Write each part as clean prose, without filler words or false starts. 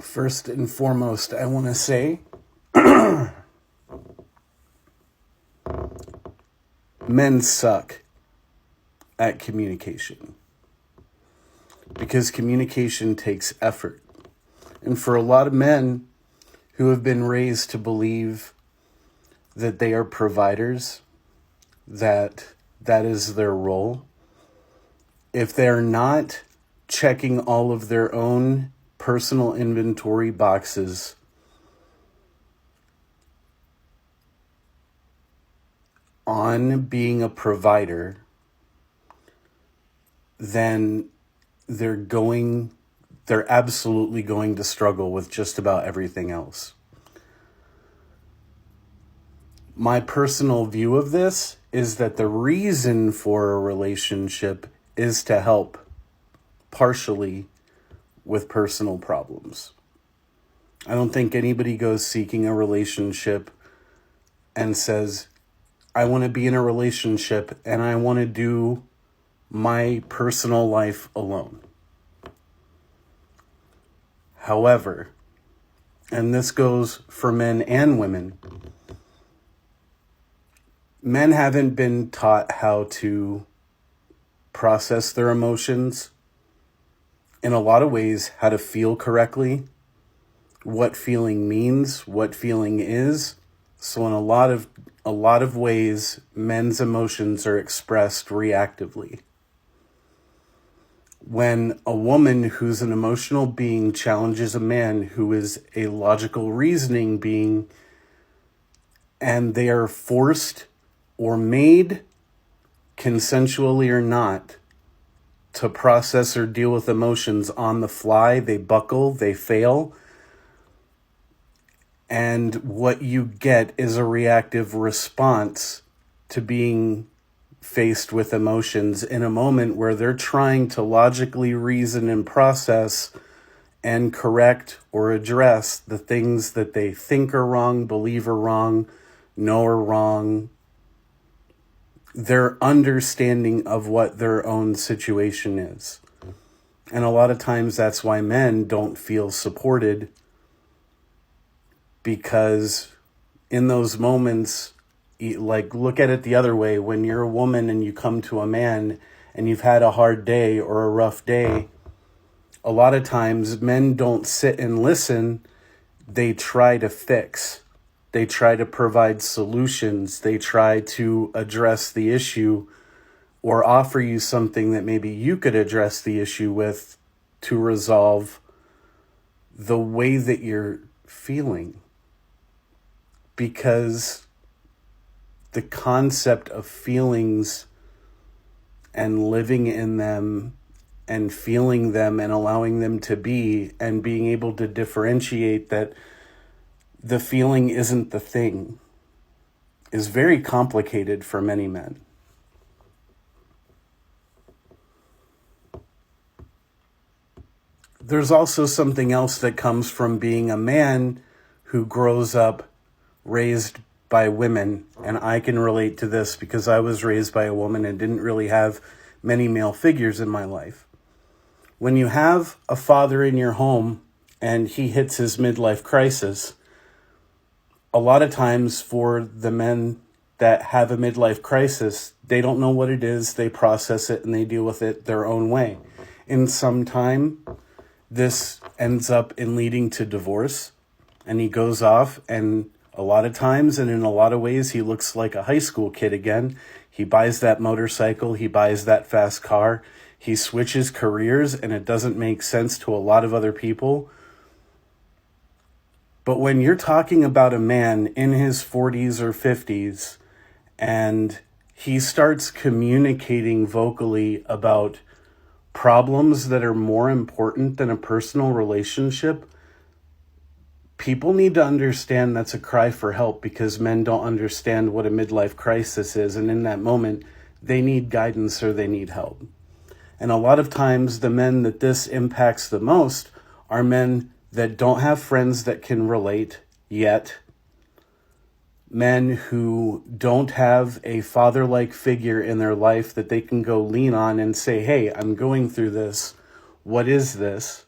First and foremost, I want to say men suck at communication because communication takes effort. And for a lot of men who have been raised to believe that they are providers, that is their role, if they're not checking all of their own personal inventory boxes on being a provider, then they're absolutely going to struggle with just about everything else. My personal view of this is that the reason for a relationship is to help partially with personal problems. I don't think anybody goes seeking a relationship and says, I want to be in a relationship and I want to do my personal life alone. However, and this goes for men and women, men haven't been taught how to process their emotions, in a lot of ways, how to feel correctly, what feeling means, what feeling is. So in a lot of ways, men's emotions are expressed reactively. When a woman who's an emotional being challenges a man who is a logical reasoning being, and they are forced or made, consensually or not, to process or deal with emotions on the fly, they buckle, they fail. And what you get is a reactive response to being faced with emotions in a moment where they're trying to logically reason and process and correct or address the things that they think are wrong, believe are wrong, know are wrong, their understanding of what their own situation is. And a lot of times that's why men don't feel supported, because in those moments, like, look at it the other way. When you're a woman and you come to a man and you've had a hard day or a rough day, a lot of times men don't sit and listen. They try to fix. They try to provide solutions. They try to address the issue or offer you something that maybe you could address the issue with to resolve the way that you're feeling. Because the concept of feelings and living in them and feeling them and allowing them to be and being able to differentiate that the feeling isn't the thing is very complicated for many men. There's also something else that comes from being a man who grows up raised by women, and I can relate to this because I was raised by a woman and didn't really have many male figures in my life. When you have a father in your home and he hits his midlife crisis, a lot of times for the men that have a midlife crisis, they don't know what it is, they process it, and they deal with it their own way. In some time, this ends up in leading to divorce, and he goes off, and a lot of times, and in a lot of ways, he looks like a high school kid again. He buys that motorcycle, he buys that fast car, he switches careers, and it doesn't make sense to a lot of other people. But when you're talking about a man in his 40s or 50s, and he starts communicating vocally about problems that are more important than a personal relationship, people need to understand that's a cry for help, because men don't understand what a midlife crisis is. And in that moment, they need guidance or they need help. And a lot of times the men that this impacts the most are men that don't have friends that can relate yet. Men who don't have a father-like figure in their life that they can go lean on and say, hey, I'm going through this. What is this?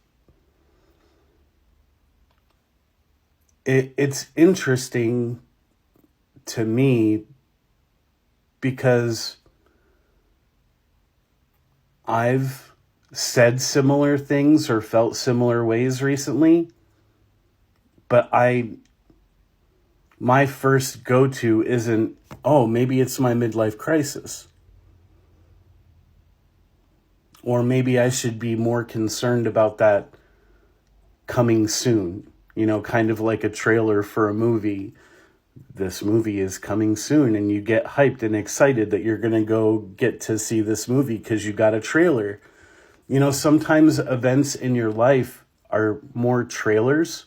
it's interesting to me because I've said similar things or felt similar ways recently, but my first go-to isn't, oh, maybe it's my midlife crisis. Or maybe I should be more concerned about that coming soon. Kind of like a trailer for a movie. This movie is coming soon, and you get hyped and excited that you're going to go get to see this movie because you got a trailer. Sometimes events in your life are more trailers.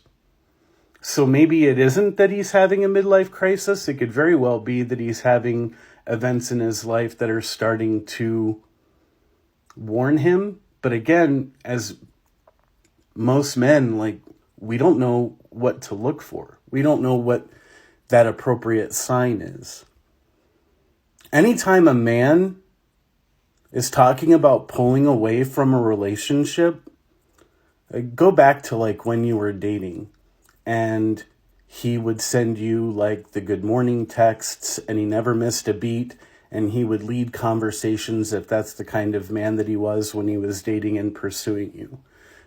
So maybe it isn't that he's having a midlife crisis. It could very well be that he's having events in his life that are starting to warn him. But again, as most men, we don't know what to look for. We don't know what that appropriate sign is. Anytime a man is talking about pulling away from a relationship, go back to when you were dating and he would send you the good morning texts and he never missed a beat, and he would lead conversations if that's the kind of man that he was when he was dating and pursuing you.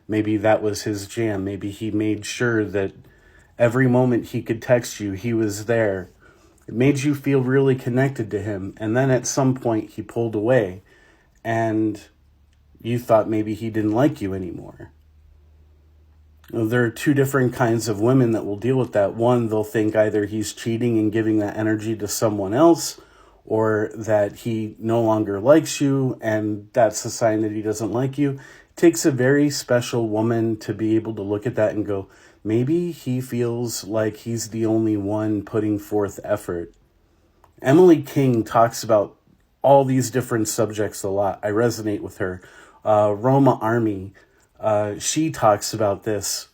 Maybe that was his jam. Maybe he made sure that every moment he could text you, he was there. It made you feel really connected to him. And then at some point he pulled away and you thought maybe he didn't like you anymore. There are two different kinds of women that will deal with that. One, they'll think either he's cheating and giving that energy to someone else, or that he no longer likes you and that's a sign that he doesn't like you. It takes a very special woman to be able to look at that and go, maybe he feels like he's the only one putting forth effort. Emily King talks about all these different subjects a lot. I resonate with her. Roma Army, she talks about this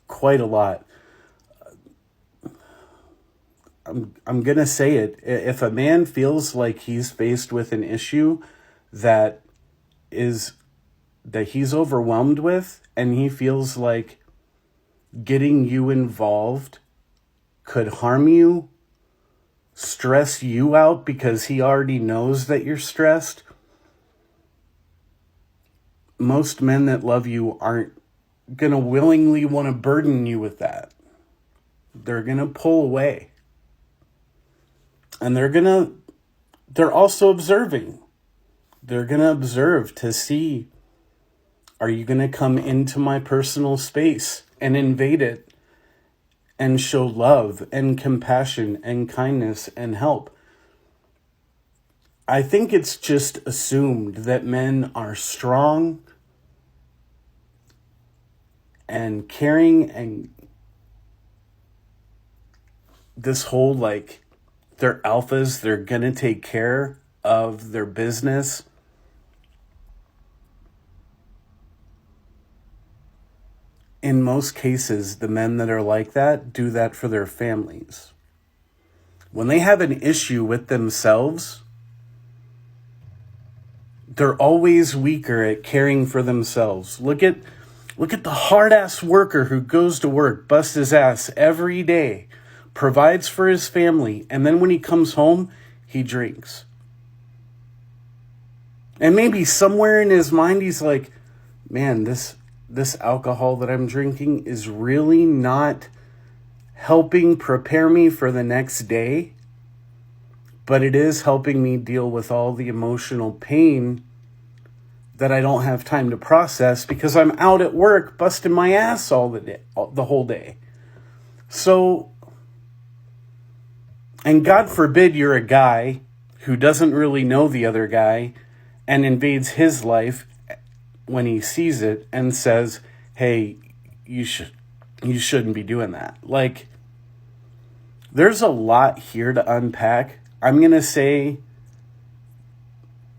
quite a lot. I'm going to say it. If a man feels like he's faced with an issue that he's overwhelmed with, and he feels like getting you involved could harm you, stress you out because he already knows that you're stressed, most men that love you aren't going to willingly want to burden you with that. They're going to pull away. And they're also observing. They're going to observe to see, are you going to come into my personal space and invade it and show love and compassion and kindness and help? I think it's just assumed that men are strong and caring, and this whole they're alphas, they're gonna take care of their business. In most cases, the men that are like that do that for their families. When they have an issue with themselves, they're always weaker at caring for themselves. Look at the hard-ass worker who goes to work, busts his ass every day, provides for his family, and then when he comes home, he drinks. And maybe somewhere in his mind, he's like, man, this alcohol that I'm drinking is really not helping prepare me for the next day, but it is helping me deal with all the emotional pain that I don't have time to process because I'm out at work busting my ass the whole day. So, and God forbid you're a guy who doesn't really know the other guy and invades his life when he sees it and says, hey, you shouldn't be doing that. There's a lot here to unpack. I'm going to say,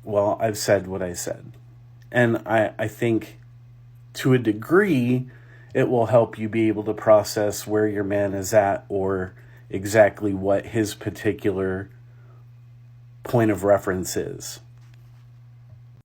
well, I've said what I said. And I think to a degree, it will help you be able to process where your man is at or exactly what his particular point of reference is.